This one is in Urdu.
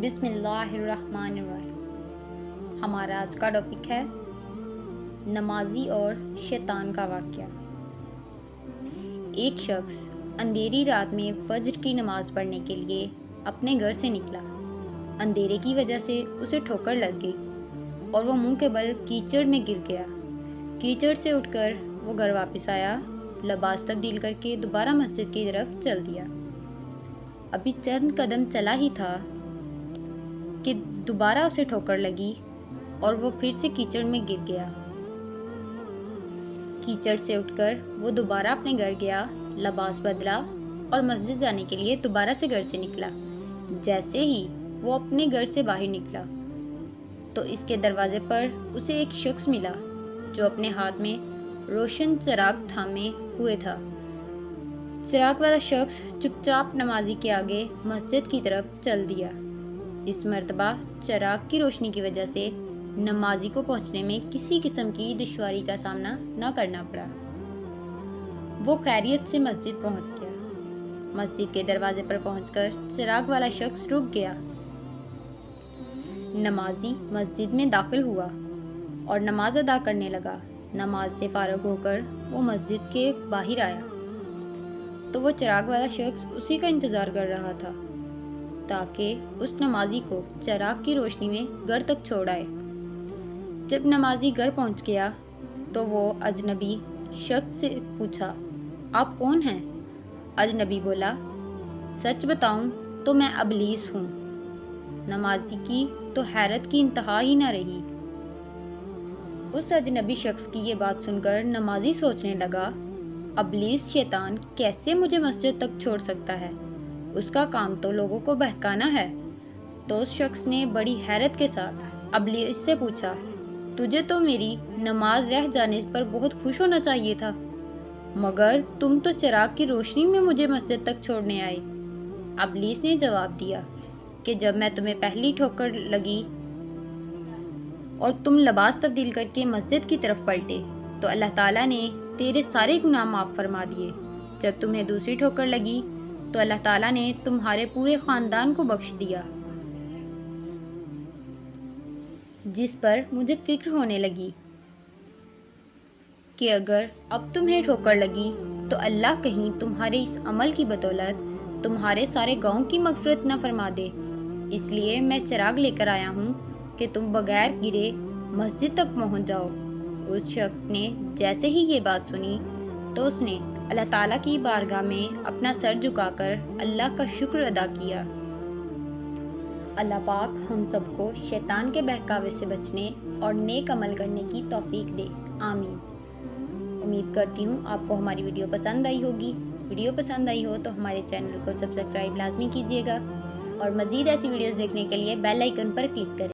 بسم اللہ الرحمن الرحیم۔ ہمارا آج کا ٹاپک ہے نمازی اور شیطان کا واقعہ۔ ایک شخص اندھیری رات میں فجر کی نماز پڑھنے کے لیے اپنے گھر سے نکلا۔ اندھیرے کی وجہ سے اسے ٹھوکر لگ گئی اور وہ منہ کے بل کیچڑ میں گر گیا۔ کیچڑ سے اٹھ کر وہ گھر واپس آیا، لباس تبدیل کر کے دوبارہ مسجد کی طرف چل دیا۔ ابھی چند قدم چلا ہی تھا کہ دوبارہ اسے ٹھوکر لگی اور وہ پھر سے کیچڑ میں گر گیا۔ کیچڑ سے اٹھ کر وہ دوبارہ اپنے گھر گیا، لباس بدلا اور مسجد جانے کے لیے دوبارہ سے گھر سے نکلا۔ جیسے ہی وہ اپنے گھر سے باہر نکلا تو اس کے دروازے پر اسے ایک شخص ملا جو اپنے ہاتھ میں روشن چراغ تھامے ہوئے تھا۔ چراغ والا شخص چپ چاپ نمازی کے آگے مسجد کی طرف چل دیا۔ اس مرتبہ چراغ کی روشنی کی وجہ سے نمازی کو پہنچنے میں کسی قسم کی دشواری کا سامنا نہ کرنا پڑا۔ وہ خیریت سے مسجد پہنچ گیا۔ مسجد کے دروازے پر پہنچ کر چراغ والا شخص رک گیا۔ نمازی مسجد میں داخل ہوا اور نماز ادا کرنے لگا۔ نماز سے فارغ ہو کر وہ مسجد کے باہر آیا تو وہ چراغ والا شخص اسی کا انتظار کر رہا تھا تاکہ اس نمازی کو چراغ کی روشنی میں گھر تک چھوڑ آئے۔ جب نمازی گھر پہنچ گیا تو وہ اجنبی شخص سے پوچھا، آپ کون ہیں؟ اجنبی بولا، سچ بتاؤں تو میں ابلیس ہوں۔ نمازی کی تو حیرت کی انتہا ہی نہ رہی۔ اس اجنبی شخص کی یہ بات سن کر نمازی سوچنے لگا، ابلیس شیطان کیسے مجھے مسجد تک چھوڑ سکتا ہے؟ اس کا کام تو لوگوں کو بہکانا ہے۔ تو اس شخص نے بڑی حیرت کے ساتھ ابلیس سے پوچھا، تجھے تو میری نماز رہ جانے پر بہت خوش ہونا چاہیے تھا، مگر تم تو چراغ کی روشنی میں مجھے مسجد تک چھوڑنے آئے۔ ابلیس نے جواب دیا کہ جب میں تمہیں پہلی ٹھوکر لگی اور تم لباس تبدیل کر کے مسجد کی طرف پلٹے تو اللہ تعالیٰ نے تیرے سارے گناہ معاف فرما دیے۔ جب تمہیں دوسری ٹھوکر لگی تو اللہ تعالیٰ نے تمہارے پورے خاندان کو بخش دیا، جس پر مجھے فکر ہونے لگی کہ اگر اب تمہیں ٹھوکر لگی تو اللہ کہیں تمہارے اس عمل کی بدولت تمہارے سارے گاؤں کی مغفرت نہ فرما دے۔ اس لیے میں چراغ لے کر آیا ہوں کہ تم بغیر گرے مسجد تک پہنچ جاؤ۔ اس شخص نے جیسے ہی یہ بات سنی تو اس نے اللہ تعالیٰ کی بارگاہ میں اپنا سر جھکا کر اللہ کا شکر ادا کیا۔ اللہ پاک ہم سب کو شیطان کے بہکاوے سے بچنے اور نیک عمل کرنے کی توفیق دے، آمین۔ امید کرتی ہوں آپ کو ہماری ویڈیو پسند آئی ہوگی۔ ویڈیو پسند آئی ہو تو ہمارے چینل کو سبسکرائب لازمی کیجیے گا اور مزید ایسی ویڈیوز دیکھنے کے لیے بیل آئیکن پر کلک کریں۔